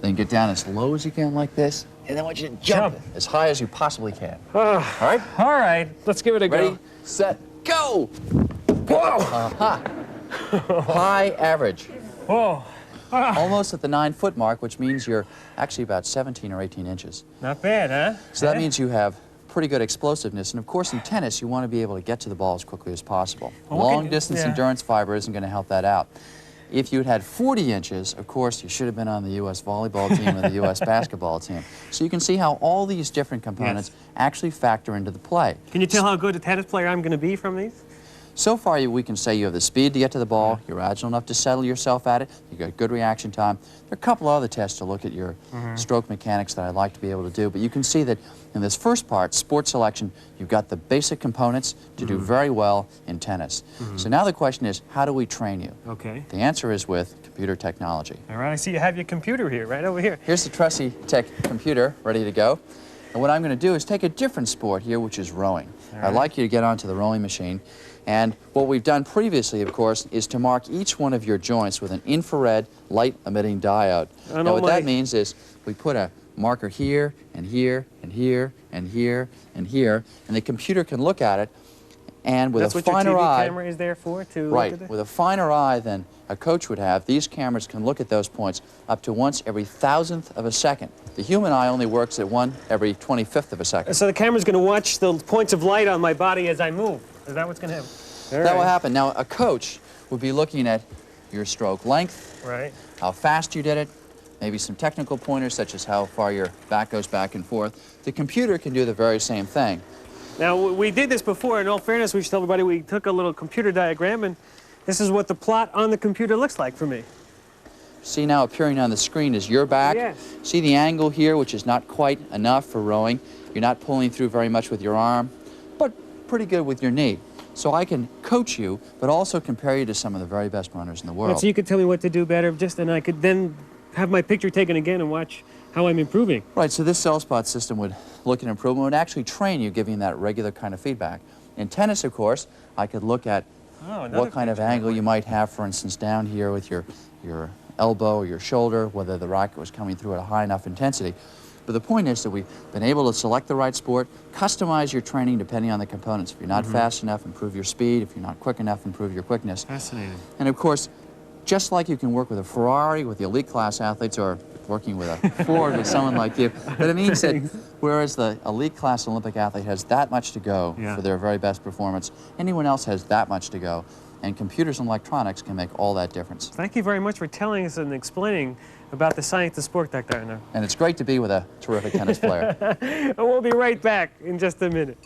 Then get down as low as you can like this, and then I want you to jump as high as you possibly can. All right? All right, let's give it a go. Ready, set, go! Whoa! High average. Whoa. Almost at the 9-foot mark, which means you're actually about 17 or 18 inches. Not bad, huh? So that means you have pretty good explosiveness, and of course in tennis you want to be able to get to the ball as quickly as possible. Long distance endurance fiber isn't going to help that out. If you had 40 inches, of course, you should have been on the U.S. volleyball team or the U.S. basketball team. So you can see how all these different components actually factor into the play. Can you tell how good a tennis player I'm going to be from these? So far, we can say you have the speed to get to the ball, you're agile enough to settle yourself at it, you've got good reaction time. There are a couple other tests to look at your stroke mechanics that I'd like to be able to do, but you can see that in this first part, sport selection, you've got the basic components to do very well in tennis. So now the question is, how do we train you? Okay. The answer is with computer technology. All right, I see you have your computer here, right over here. Here's the Trusty Tech computer ready to go. And what I'm going to do is take a different sport here, which is rowing. I'd like you to get onto the rowing machine. And what we've done previously, of course, is to mark each one of your joints with an infrared light-emitting diode. Now, what that means is we put a marker here, and here, and here, and here, and here, and the computer can look at it, and with a finer eye... That's what your TV camera is there for, to right, look at it? with a finer eye than a coach would have, these cameras can look at those points up to once every 1,000th of a second. The human eye only works at one every 25th of a second. So the camera's going to watch the points of light on my body as I move. Is that what's going to happen? That will happen. Now, a coach would be looking at your stroke length, how fast you did it, maybe some technical pointers such as how far your back goes back and forth. The computer can do the very same thing. Now, we did this before. In all fairness, we should tell everybody we took a little computer diagram, and this is what the plot on the computer looks like for me. See now appearing on the screen is your back. Yes. See the angle here, which is not quite enough for rowing. You're not pulling through very much with your arm, but pretty good with your knee. So I can coach you, but also compare you to some of the very best runners in the world. So you could tell me what to do better, and I could then have my picture taken again and watch how I'm improving. Right, so this cell spot system would look at improvement, would actually train you, giving that regular kind of feedback. In tennis, of course, I could look at what kind of angle you might have, for instance, down here with your elbow or your shoulder, whether the racket was coming through at a high enough intensity. But the point is that we've been able to select the right sport, customize your training depending on the components. If you're not fast enough, improve your speed. If you're not quick enough, improve your quickness. Fascinating. And of course, just like you can work with a Ferrari with the elite class athletes, or working with a Ford with someone like you, but it means that whereas the elite class Olympic athlete has that much to go for their very best performance, anyone else has that much to go. And computers and electronics can make all that difference. Thank you very much for telling us and explaining about the science of sport, Dr. Arno. And it's great to be with a terrific tennis player. And we'll be right back in just a minute.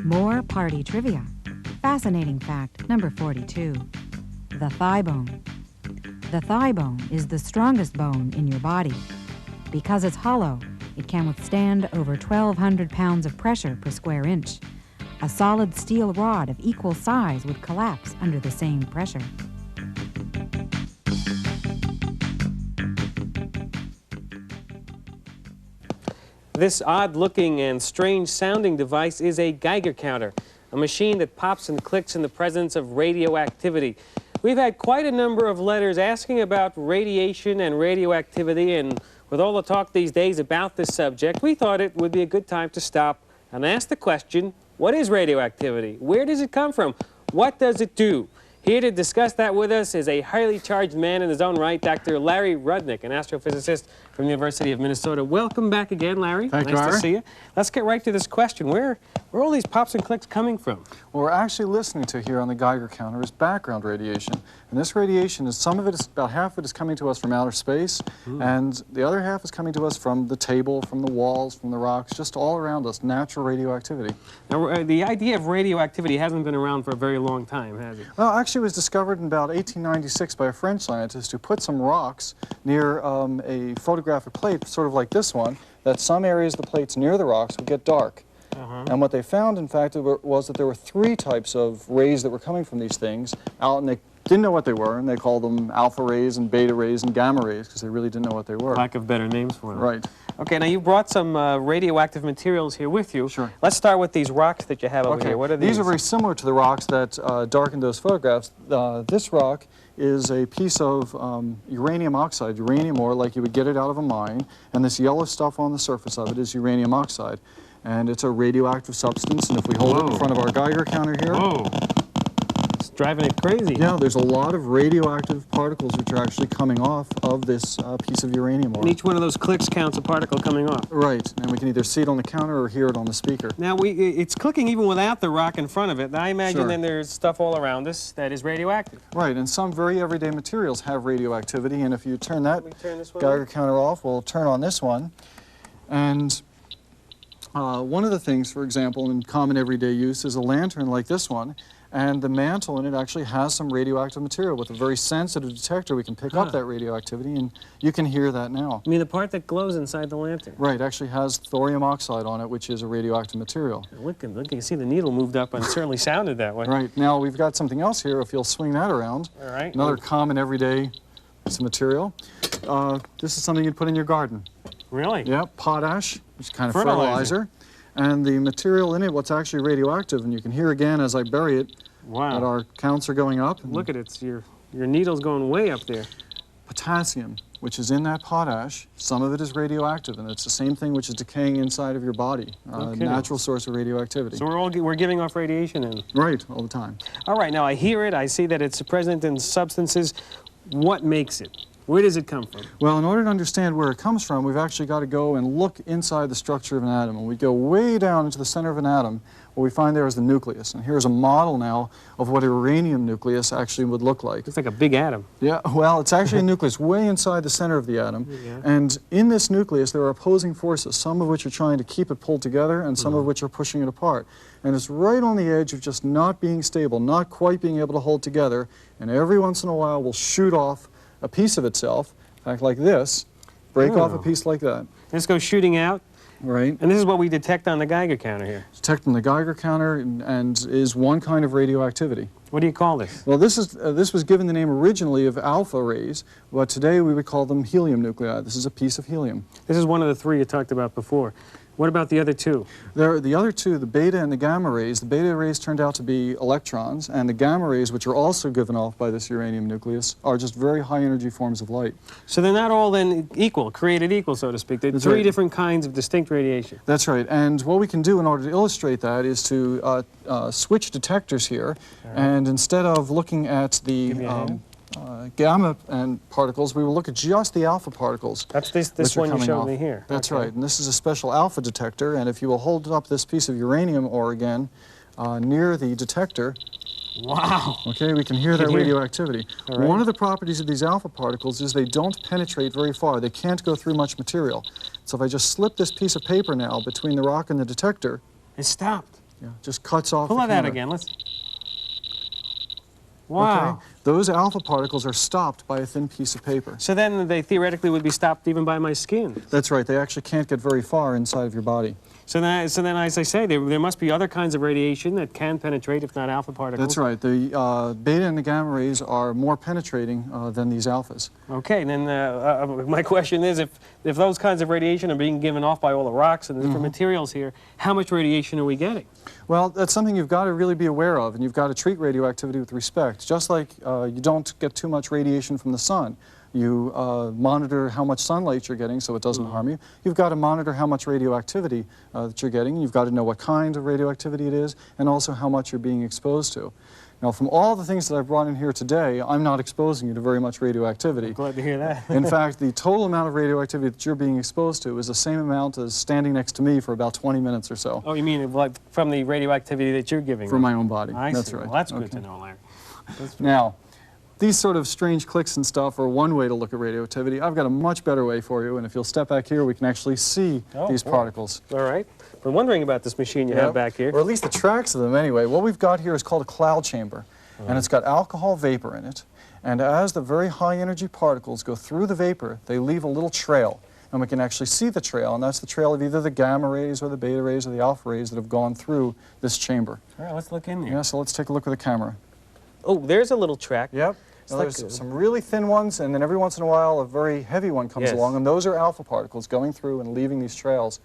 More party trivia. Fascinating fact number 42. The thigh bone. The thigh bone is the strongest bone in your body. Because it's hollow, it can withstand over 1,200 pounds of pressure per square inch. A solid steel rod of equal size would collapse under the same pressure. This odd-looking and strange-sounding device is a Geiger counter, a machine that pops and clicks in the presence of radioactivity. We've had quite a number of letters asking about radiation and radioactivity, and with all the talk these days about this subject, we thought it would be a good time to stop and ask the question, what is radioactivity? Where does it come from? What does it do? Here to discuss that with us is a highly charged man in his own right, Dr. Larry Rudnick, an astrophysicist from the University of Minnesota. Welcome back again, Larry. Thank you, Nice to see you. Let's get right to this question. Where are all these pops and clicks coming from? What we're actually listening to here on the Geiger counter is background radiation. And this radiation is, some of it is, about half of it is coming to us from outer space, and the other half is coming to us from the table, from the walls, from the rocks, just all around us, natural radioactivity. Now, the idea of radioactivity hasn't been around for a very long time, has it? Well, actually it was discovered in about 1896 by a French scientist who put some rocks near a photographic plate, sort of like this one, that some areas of the plates near the rocks would get dark. And what they found, in fact, was that there were 3 types of rays that were coming from these things out, and they didn't know what they were, and they called them alpha rays and beta rays and gamma rays because they really didn't know what they were. Lack of better names for them. Right. Okay, now you brought some radioactive materials here with you. Sure. Let's start with these rocks that you have over here. What are these? These are very similar to the rocks that darkened those photographs. This rock is a piece of uranium oxide, uranium ore, like you would get it out of a mine, and this yellow stuff on the surface of it is uranium oxide. And it's a radioactive substance, and if we hold it in front of our Geiger counter here... Whoa. It's driving it crazy. Yeah, there's a lot of radioactive particles which are actually coming off of this piece of uranium ore. And each one of those clicks counts a particle coming off. Right, and we can either see it on the counter or hear it on the speaker. Now, it's clicking even without the rock in front of it. Now, I imagine Sure. then there's stuff all around us that is radioactive. Right, and some very everyday materials have radioactivity, and if you turn that turn this one Geiger on? counter off, we'll turn on this one. And one of the things, for example, in common everyday use is a lantern like this one, and the mantle in it actually has some radioactive material. With a very sensitive detector, we can pick up that radioactivity, and you can hear that now. You mean the part that glows inside the lantern? Right, actually has thorium oxide on it, which is a radioactive material. Look, you can see the needle moved up and it certainly sounded that way. Right, now we've got something else here, if you'll swing that around. All right. Another common everyday piece of material. This is something you'd put in your garden. Really? Yeah, potash, which is kind of Fertilizer. fertilizer. And the material in it, what's actually radioactive, and you can hear again as I bury it, Wow. that our counts are going up. Look at it. Your needle's going way up there. Potassium, which is in that potash, some of it is radioactive, and it's the same thing which is decaying inside of your body, Okay. natural source of radioactivity. So we're giving off radiation in. Right, all the time. All right, now I hear it. I see that it's present in substances. What makes it? Where does it come from? Well, in order to understand where it comes from, we've actually got to go and look inside the structure of an atom. And we go way down into the center of an atom, what we find there is the nucleus. And here's a model now of what a uranium nucleus actually would look like. It's like a big atom. Yeah, well, it's actually a nucleus way inside the center of the atom. Yeah. And in this nucleus, there are opposing forces, some of which are trying to keep it pulled together and some of which are pushing it apart. And it's right on the edge of just not being stable, not quite being able to hold together. And every once in a while, we'll shoot off a piece of itself, in fact, like this, break off a piece like that. This goes shooting out. Right. And this is what we detect on the Geiger counter here. Detect on the Geiger counter and is one kind of radioactivity. What do you call this? Well, this was given the name originally of alpha rays, but today we would call them helium nuclei. This is a piece of helium. This is one of the 3 you talked about before. What about the other 2? The other 2, the beta and the gamma rays, the beta rays turned out to be electrons, and the gamma rays, which are also given off by this uranium nucleus, are just very high energy forms of light. So they're not all then equal, created equal, so to speak. They're That's 3 right. different kinds of distinct radiation. That's right, and what we can do in order to illustrate that is to switch detectors here, and instead of looking at the gamma and particles, we will look at just the alpha particles. That's this which are one you coming showed off. me here. That's Okay. right, and this is a special alpha detector, and if you will hold up this piece of uranium ore again near the detector, Wow. okay, we can hear that hear it. radioactivity. All right. One of the properties of these alpha particles is they don't penetrate very far. They can't go through much material. So if I just slip this piece of paper now between the rock and the detector, It stopped. just cuts off Pull the that out counter. again. Let's. Wow. Okay? Those alpha particles are stopped by a thin piece of paper. So then they theoretically would be stopped even by my skin. That's right. They actually can't get very far inside of your body. So then, as I say, there must be other kinds of radiation that can penetrate, if not alpha particles. That's right. The beta and the gamma rays are more penetrating than these alphas. Okay, then my question is, if those kinds of radiation are being given off by all the rocks and the different materials here, how much radiation are we getting? Well, that's something you've got to really be aware of, and you've got to treat radioactivity with respect. Just like you don't get too much radiation from the sun. You monitor how much sunlight you're getting so it doesn't harm you. You've got to monitor how much radioactivity that you're getting. You've got to know what kind of radioactivity it is and also how much you're being exposed to. Now, from all the things that I've brought in here today, I'm not exposing you to very much radioactivity. Glad to hear that. In fact, the total amount of radioactivity that you're being exposed to is the same amount as standing next to me for about 20 minutes or so. Oh, you mean like from the radioactivity that you're giving? From my own body. I That's see. right. Well, that's good Okay. to know, Larry. Now, these sort of strange clicks and stuff are one way to look at radioactivity. I've got a much better way for you, and if you'll step back here, we can actually see these boy. particles. All right. I'm wondering about this machine you have back here. Or at least the tracks of them anyway. What we've got here is called a cloud chamber, and it's got alcohol vapor in it. And as the very high energy particles go through the vapor, they leave a little trail. and we can actually see the trail, and that's the trail of either the gamma rays or the beta rays or the alpha rays that have gone through this chamber. All right, let's look in there. Yeah, so let's take a look with the camera. Oh, there's a little track. Yep. It's Now, like there's some really thin ones, and then every once in a while a very heavy one comes Yes. along, and those are alpha particles going through and leaving these trails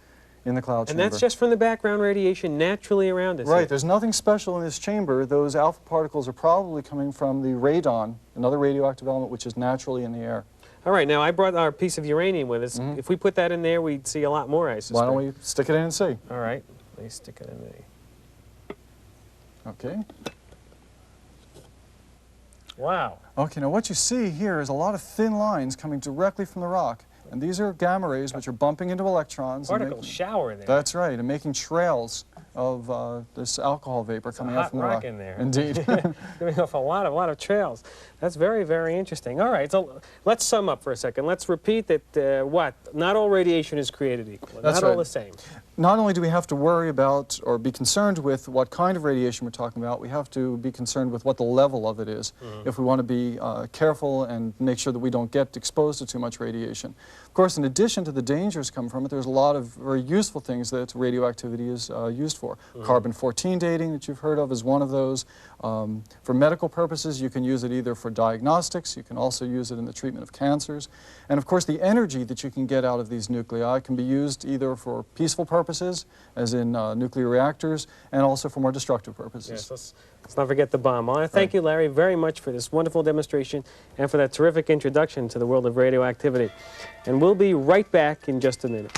in the cloud And chamber. that's just from the background radiation naturally around us. Right, here. there's nothing special in this chamber. Those alpha particles are probably coming from the radon, another radioactive element which is naturally in the air. All right, now I brought our piece of uranium with us. If we put that in there, we'd see a lot more, I suspect. Why don't we stick it in and see? All right, let me stick it in there. Okay. Wow. Okay, now what you see here is a lot of thin lines coming directly from the rock. And these are gamma rays which are bumping into electrons. and Particle making- shower there. That's right, and making trails of this alcohol vapor coming out hot from the rock rock. in there. Indeed. Giving off a lot of trails. That's very, very interesting. All right, so let's sum up for a second. Let's repeat that what? Not all radiation is created equal. That's Not all right. the same. Not only do we have to worry about or be concerned with what kind of radiation we're talking about, we have to be concerned with what the level of it is if we want to be careful and make sure that we don't get exposed to too much radiation. Of course, in addition to the dangers come from it, there's a lot of very useful things that radioactivity is used for. Carbon-14 dating that you've heard of is one of those. For medical purposes, you can use it either for diagnostics, you can also use it in the treatment of cancers. And of course, the energy that you can get out of these nuclei can be used either for peaceful purposes, as in nuclear reactors, and also for more destructive purposes. Yes, let's not forget the bomb. I want to thank you, Larry, very much for this wonderful demonstration and for that terrific introduction to the world of radioactivity. And we'll be right back in just a minute.